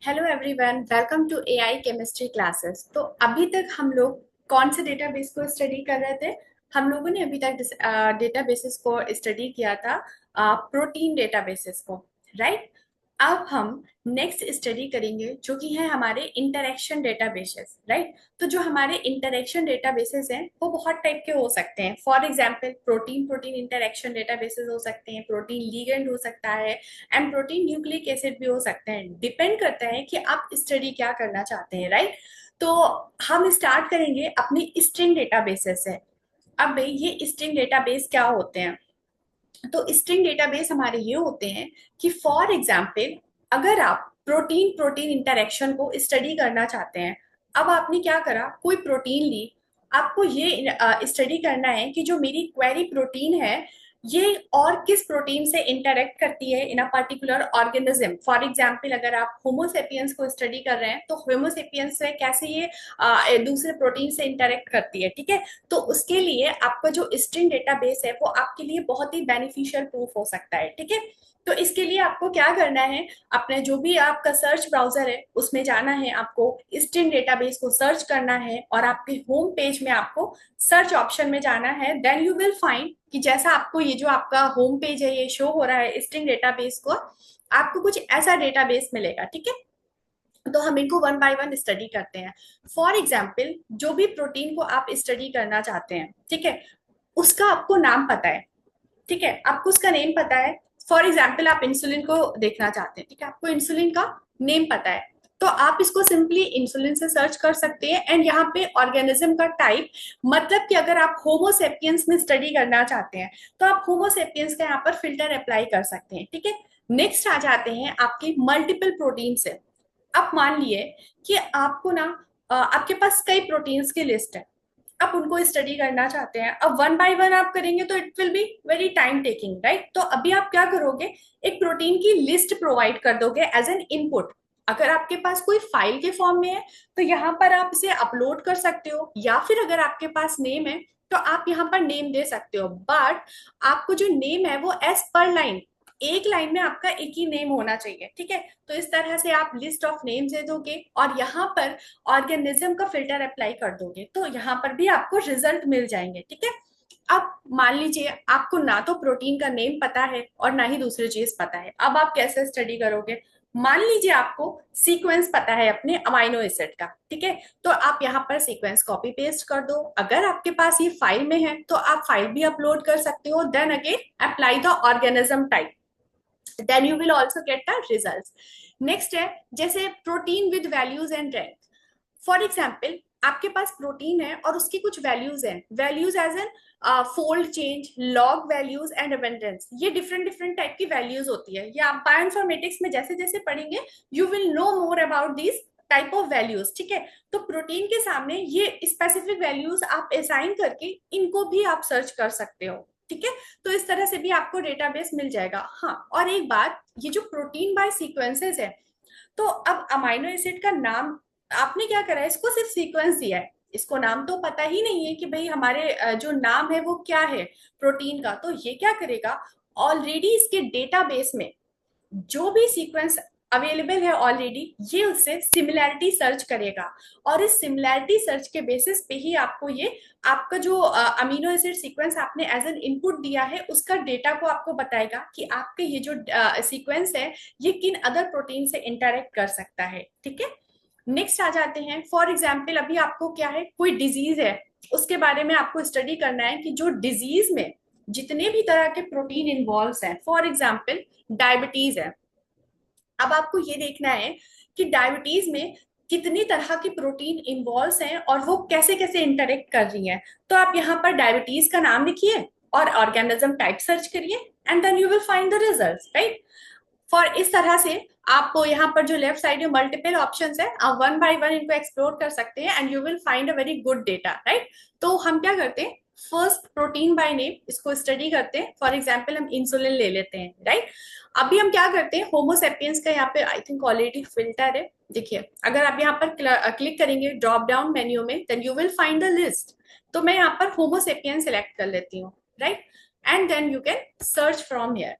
Hello everyone, welcome to AI chemistry classes. तो अभी तक हम लोग कौन से डेटाबेस को स्टडी कर रहे थे? हम लोगों ने अभी तक डेटाबेसेस को स्टडी किया था, प्रोटीन डेटाबेसेस को, राइट। अब हम नेक्स्ट स्टडी करेंगे जो कि है हमारे इंटरेक्शन डेटाबेसेस, राइट। तो जो हमारे इंटरेक्शन डेटाबेसेस हैं वो बहुत टाइप के हो सकते हैं। For example protein protein interaction databases हो सकते हैं, प्रोटीन लीगेंड हो सकता है, एंड प्रोटीन न्यूक्लिक एसिड भी हो सकते हैं। डिपेंड करता है कि आप स्टडी क्या करना चाहते हैं, राइट। तो हम स्टार्ट करेंगे अपनी स्ट्रिंग डेटाबेसेस से। अब भाई ये स्ट्रिंग डेटाबेस क्या होते हैं? तो स्ट्रिंग डेटाबेस हमारे ये होते हैं कि फॉर एग्जाम्पल अगर आप प्रोटीन प्रोटीन इंटरेक्शन को स्टडी करना चाहते हैं। अब आपने क्या करा, कोई प्रोटीन ली, आपको ये स्टडी करना है कि जो मेरी क्वेरी प्रोटीन है ये और किस प्रोटीन से इंटरेक्ट करती है in a particular organism. For example अगर आप होमोसेपियंस को स्टडी कर रहे हैं तो होमोसेपियंस से कैसे ये दूसरे प्रोटीन से इंटरेक्ट करती है, ठीक है। तो उसके लिए आपका जो स्ट्रिंग डेटाबेस है वो आपके लिए बहुत ही बेनिफिशियल प्रूफ हो सकता है, ठीक है। तो इसके लिए आपको क्या करना है, अपने जो भी आपका सर्च ब्राउजर है उसमें जाना है, आपको स्ट्रिंग डेटाबेस को सर्च करना है और आपके होम पेज में आपको सर्च ऑप्शन में जाना है। देन यू विल फाइंड कि जैसा आपको ये जो आपका होम पेज है ये शो हो रहा है स्ट्रिंग डेटाबेस को, आपको कुछ ऐसा डेटाबेस मिलेगा, ठीक है। तो हम इनको वन बाय वन स्टडी करते हैं। फॉर एग्जाम्पल जो भी प्रोटीन को आप स्टडी करना चाहते हैं, ठीक है, उसका आपको नाम पता है, ठीक है, आपको उसका नेम पता है। फॉर एग्जाम्पल आप इंसुलिन को देखना चाहते हैं, ठीक है, आपको इंसुलिन का नेम पता है। तो आप इसको सिंपली इंसुलिन से सर्च कर सकते हैं। एंड यहाँ पे ऑर्गेनिज्म का टाइप, मतलब कि अगर आप होमोसेपियंस में स्टडी करना चाहते हैं तो आप होमोसेपियंस का यहाँ पर फिल्टर अप्लाई कर सकते हैं, ठीक है। नेक्स्ट आ जाते हैं आपके मल्टीपल प्रोटीन से। अब मान लिए कि आपको ना आपके पास कई प्रोटीन्स की लिस्ट है, आप उनको स्टडी करना चाहते हैं। अब वन बाय वन आप करेंगे तो it will be very time taking, right. तो अभी आप क्या करोगे, एक प्रोटीन की लिस्ट प्रोवाइड कर दोगे एज एन इनपुट। अगर आपके पास कोई फाइल के फॉर्म में है तो यहाँ पर आप इसे अपलोड कर सकते हो, या फिर अगर आपके पास नेम है तो आप यहाँ पर नेम दे सकते हो। बट आपको जो नेम है वो एज पर लाइन, एक लाइन में आपका एक ही नेम होना चाहिए, ठीक है। तो इस तरह से आप लिस्ट ऑफ नेम दे दोगे और यहाँ पर ऑर्गेनिज्म का फिल्टर अप्लाई कर दोगे तो यहाँ पर भी आपको रिजल्ट मिल जाएंगे, ठीक है। अब मान लीजिए आपको ना तो प्रोटीन का नेम पता है और ना ही दूसरी चीज पता है, अब आप कैसे स्टडी करोगे? मान लीजिए आपको सीक्वेंस पता है अपने अमाइनो एसिड का, ठीक है, तो आप यहाँ पर सीक्वेंस कॉपी पेस्ट कर दो। अगर आपके पास ये फाइल में है तो आप फाइल भी अपलोड कर सकते हो। Then again apply the organism type, then you will also get the results. Next है जैसे protein with values and rank. For example आपके पास प्रोटीन है और उसकी कुछ वैल्यूज हैं, values as an fold change, log values and abundance. ये डिफरेंट डिफरेंट टाइप की वैल्यूज होती है। ये आप बायोइन्फॉर्मेटिक्स में जैसे जैसे पढ़ेंगे you will know more about this type of values, ठीक है। तो प्रोटीन के सामने ये स्पेसिफिक वैल्यूज आप असाइन करके इनको भी आप सर्च कर सकते हो, ठीक है। तो इस तरह से भी आपको डेटाबेस मिल जाएगा। हाँ, और एक बात, ये जो प्रोटीन बाय सीक्वेंसेस है, तो अब अमाइनो एसिड का नाम आपने क्या करा है, इसको सिर्फ सीक्वेंस दिया है, इसको नाम तो पता ही नहीं है कि भाई हमारे जो नाम है वो क्या है प्रोटीन का। तो ये क्या करेगा, ऑलरेडी इसके डेटाबेस में जो भी सीक्वेंस अवेलेबल है ऑलरेडी, ये उससे सिमिलैरिटी सर्च करेगा और इस सिमिलैरिटी सर्च के बेसिस पे ही आपको ये आपका जो अमीनो एसिड सीक्वेंस आपने एज एन इनपुट दिया है उसका डेटा को आपको बताएगा कि आपके ये जो सीक्वेंस है ये किन अदर प्रोटीन से इंटरेक्ट कर सकता है, ठीक है। नेक्स्ट आ जाते हैं, फॉर एग्जाम्पल अभी आपको क्या है, कोई डिजीज है, उसके बारे में आपको स्टडी करना है कि जो डिजीज में जितने भी तरह के प्रोटीन इन्वॉल्व हैं, फॉर एग्जाम्पल डायबिटीज है। अब आपको ये देखना है कि डायबिटीज में कितनी तरह की प्रोटीन इन्वॉल्व हैं और वो कैसे कैसे इंटरेक्ट कर रही हैं। तो आप यहाँ पर डायबिटीज का नाम लिखिए और ऑर्गेनिज्म टाइप सर्च करिए and then you will find the results, right. For इस तरह से आपको यहाँ पर जो लेफ्ट साइड में मल्टीपल ऑप्शंस है, आप वन बाय वन इनको एक्सप्लोर कर सकते हैं and you will find a very good data, right. तो हम क्या करते हैं, फर्स्ट प्रोटीन बाय नेम इसको स्टडी करते हैं। फॉर एग्जाम्पल हम इंसुलिन ले लेते हैं, राइट। अभी हम क्या करते हैं, होमोसेपियंस का यहाँ पे आई थिंक ऑलरेडी फिल्टर है, देखिए अगर आप यहाँ पर क्लिक करेंगे ड्रॉप डाउन मेन्यू में then you will find the list. तो मैं यहाँ पर होमोसेपियन सिलेक्ट कर लेती हूँ, right, and then you can search from here.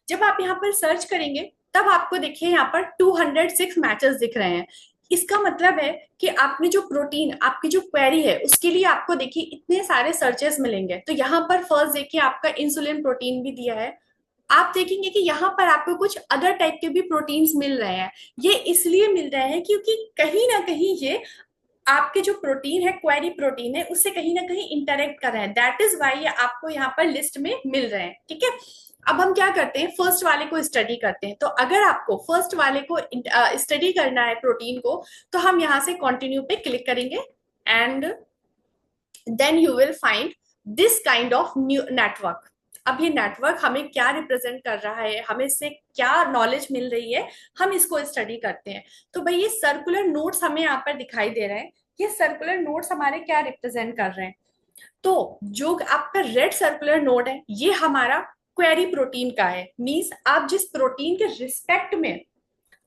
जब आप यहाँ पर सर्च करेंगे तब आपको देखिए यहाँ पर 206 मैचेस दिख रहे हैं। इसका मतलब है कि आपने जो प्रोटीन, आपकी जो क्वेरी है उसके लिए आपको देखिए इतने सारे सर्चेस मिलेंगे। तो यहाँ पर फर्स्ट देखिए आपका इंसुलिन प्रोटीन भी दिया है। आप देखेंगे कि यहाँ पर आपको कुछ अदर टाइप के भी प्रोटीन्स मिल रहे हैं। ये इसलिए मिल रहे हैं क्योंकि कहीं ना कहीं ये आपके जो प्रोटीन है, क्वेरी प्रोटीन है, उससे कहीं ना कहीं इंटरेक्ट कर रहे हैं। दैट इज वाई ये आपको यहाँ पर लिस्ट में मिल रहे हैं। ठीक है, अब हम क्या करते हैं, फर्स्ट वाले को स्टडी करते हैं। तो अगर आपको फर्स्ट वाले को स्टडी करना है प्रोटीन को, तो हम यहाँ से कंटिन्यू पे क्लिक करेंगे and then you will find this kind of new network. अब ये नेटवर्क हमें क्या रिप्रेजेंट कर रहा है, हमें इससे क्या नॉलेज मिल रही है, हम इसको स्टडी करते हैं। तो भाई ये सर्कुलर नोड्स हमें यहाँ पर दिखाई दे रहे हैं। ये सर्कुलर नोड्स हमारे क्या रिप्रेजेंट कर रहे हैं? तो जो आपका रेड सर्कुलर नोड है ये हमारा क्वेरी प्रोटीन का है। मींस आप जिस प्रोटीन के रिस्पेक्ट में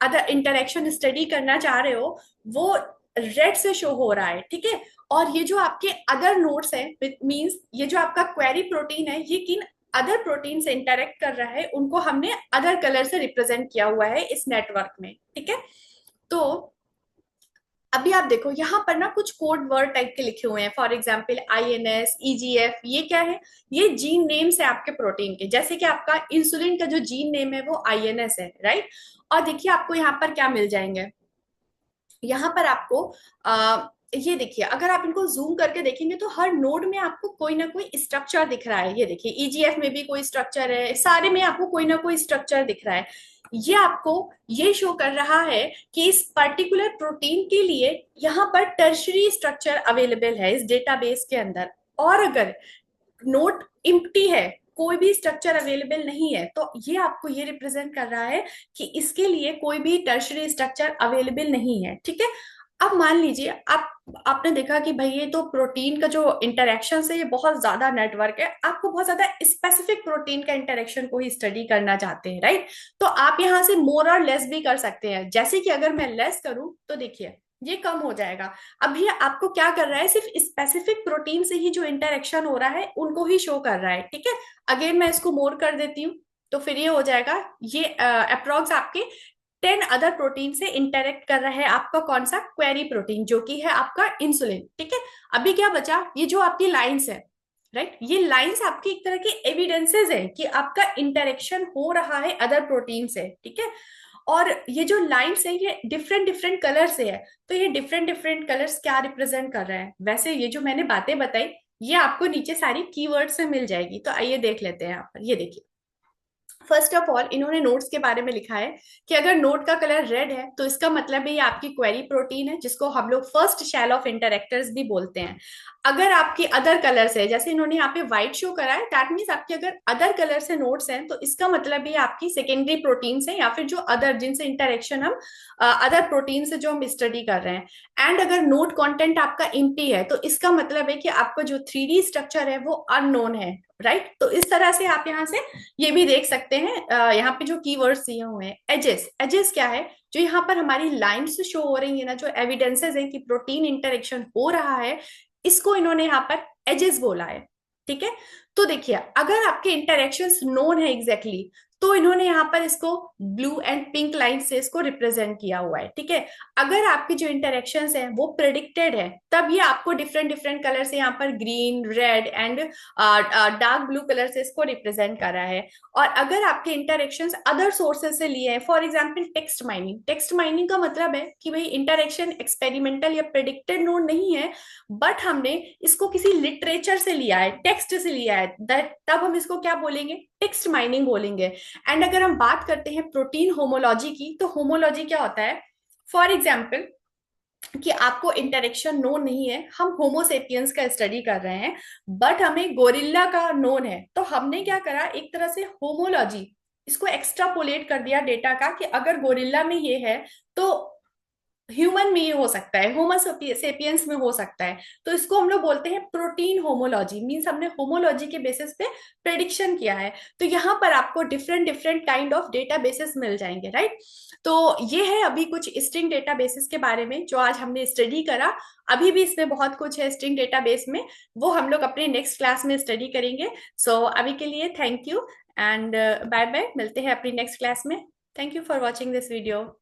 अदर इंटरेक्शन स्टडी करना चाह रहे हो वो रेड से शो हो रहा है। ठीक है, और ये जो आपके अदर नोड्स है, मींस ये जो आपका क्वेरी प्रोटीन है ये किन अदर प्रोटीन से इंटरेक्ट कर रहा है उनको हमने अदर कलर से रिप्रेजेंट किया हुआ है इस नेटवर्क में। ठीक है, तो अभी आप देखो यहाँ पर ना कुछ कोड वर्ड टाइप के लिखे हुए हैं। फॉर एग्जाम्पल INS, EGF, ये क्या है? ये जीन नेम्स है आपके प्रोटीन के। जैसे कि आपका इंसुलिन का जो जीन नेम है वो INS है, राइट। और देखिए आपको यहाँ पर क्या मिल जाएंगे, यहाँ पर आपको ये देखिए, अगर आप इनको जूम करके देखेंगे तो हर नोड में आपको कोई ना कोई स्ट्रक्चर दिख रहा है। ये देखिए EGF में भी कोई स्ट्रक्चर है, सारे में आपको कोई ना कोई स्ट्रक्चर दिख रहा है। ये आपको ये शो कर रहा है कि इस पर्टिकुलर प्रोटीन के लिए यहाँ पर टर्शरी स्ट्रक्चर अवेलेबल है इस डेटाबेस के अंदर। और अगर नोट इम्प्टी है, कोई भी स्ट्रक्चर अवेलेबल नहीं है, तो ये आपको ये रिप्रेजेंट कर रहा है कि इसके लिए कोई भी टर्शरी स्ट्रक्चर अवेलेबल नहीं है। ठीक है, अब मान लीजिए आपने देखा कि भाई ये तो प्रोटीन का जो इंटरेक्शन है ये बहुत ज्यादा नेटवर्क है, आपको बहुत ज्यादा स्पेसिफिक प्रोटीन का इंटरेक्शन को ही स्टडी करना चाहते हैं, राइट। तो आप यहाँ से मोर और लेस भी कर सकते हैं। जैसे कि अगर मैं लेस करूं तो देखिए ये कम हो जाएगा। अब ये आपको क्या कर रहा है, सिर्फ स्पेसिफिक प्रोटीन से ही जो इंटरेक्शन हो रहा है उनको ही शो कर रहा है। ठीक है, अगेन मैं इसको मोर कर देती हूँ तो फिर ये हो जाएगा, ये अप्रोक्स आपके 10 अदर प्रोटीन से इंटरेक्ट कर रहा है आपका कौन सा, क्वेरी प्रोटीन, जो कि है आपका इंसुलिन। ठीक है, अभी क्या बचा, ये जो आपकी लाइंस है, राइट, ये लाइंस आपकी एक तरह के एविडेंसेस है कि आपका इंटरेक्शन हो रहा है अदर प्रोटीन से। ठीक है, और ये जो लाइंस है ये डिफरेंट डिफरेंट कलर से है। तो ये डिफरेंट डिफरेंट कलर्स क्या रिप्रेजेंट कर रहे हैं? वैसे ये जो मैंने बातें बताई ये आपको नीचे सारी कीवर्ड से मिल जाएगी। तो आइए देख लेते हैं यहाँ पर। ये देखिए, फर्स्ट ऑफ ऑल इन्होंने नोट्स के बारे में लिखा है कि अगर नोट का कलर रेड है तो इसका मतलब है ये आपकी क्वेरी प्रोटीन है, जिसको हम लोग फर्स्ट शैल ऑफ इंटरेक्टर्स भी बोलते हैं। अगर आपकी अदर कलर से, जैसे इन्होंने यहाँ पे व्हाइट शो करा है, दैट मीन्स आपके अगर अदर कलर से नोट्स हैं तो इसका मतलब ये आपकी सेकेंडरी प्रोटीन है, या फिर जो अदर जिनसे इंटरेक्शन हम अदर प्रोटीन से जो हम स्टडी कर रहे हैं। एंड अगर नोट कंटेंट आपका इम्प्टी है तो इसका मतलब है कि आपका जो 3D स्ट्रक्चर है वो अननोन है, राइट। तो इस तरह से आप यहाँ से ये भी देख सकते हैं। यहाँ पे जो कीवर्ड्स दिए हुए हैं, एजेस, एजेस क्या है, जो यहाँ पर हमारी लाइंस शो हो रही है ना, जो एविडेंसेस है कि प्रोटीन इंटरेक्शन हो रहा है, इसको इन्होंने यहाँ पर एजेस बोला है। ठीक है, तो देखिए अगर आपके इंटरेक्शंस नोन है एग्जैक्टली तो इन्होंने यहाँ पर इसको ब्लू एंड पिंक लाइन से इसको रिप्रेजेंट किया हुआ है। ठीक है, अगर आपकी जो इंटरेक्शंस हैं वो प्रेडिक्टेड है तब ये आपको डिफरेंट डिफरेंट कलर से यहाँ पर green, red and dark blue colour से इसको रिप्रेजेंट कर रहा है। और अगर आपके इंटरेक्शंस अदर सोर्सेज से लिए हैं, for example text mining, text mining का मतलब है कि भाई इंटरेक्शन एक्सपेरिमेंटल या प्रेडिक्टेड नोड नहीं है, बट हमने इसको किसी लिटरेचर से लिया है, टेक्स्ट से लिया है, तब हम इसको क्या बोलेंगे, टेक्स्ट माइनिंग बोलेंगे। एंड अगर हम बात करते हैं प्रोटीन होमोलॉजी की, तो होमोलॉजी क्या होता है, फॉर एग्जाम्पल कि आपको इंटरेक्शन नोन नहीं है, हम होमोसेपियंस का स्टडी कर रहे हैं, बट हमें गोरिल्ला का नोन है, तो हमने क्या करा, एक तरह से होमोलॉजी इसको एक्स्ट्रापोलेट कर दिया डेटा का कि अगर गोरिल्ला में ये है तो ह्यूमन में ये हो सकता है, होमो सेपियंस में हो सकता है। तो इसको हम लोग बोलते हैं प्रोटीन होमोलॉजी। मींस हमने होमोलॉजी के बेसिस पे प्रेडिक्शन किया है। तो यहाँ पर आपको different different kind of data bases मिल जाएंगे, राइट। तो ये है अभी कुछ स्ट्रिंग डेटा बेसिस के बारे में जो आज हमने स्टडी करा। अभी भी इसमें बहुत कुछ है स्ट्रिंग डेटाबेस में, वो हम लोग अपने नेक्स्ट क्लास में स्टडी करेंगे। सो अभी के लिए thank you and bye bye, मिलते हैं अपनी नेक्स्ट क्लास में। Thank you for watching this video.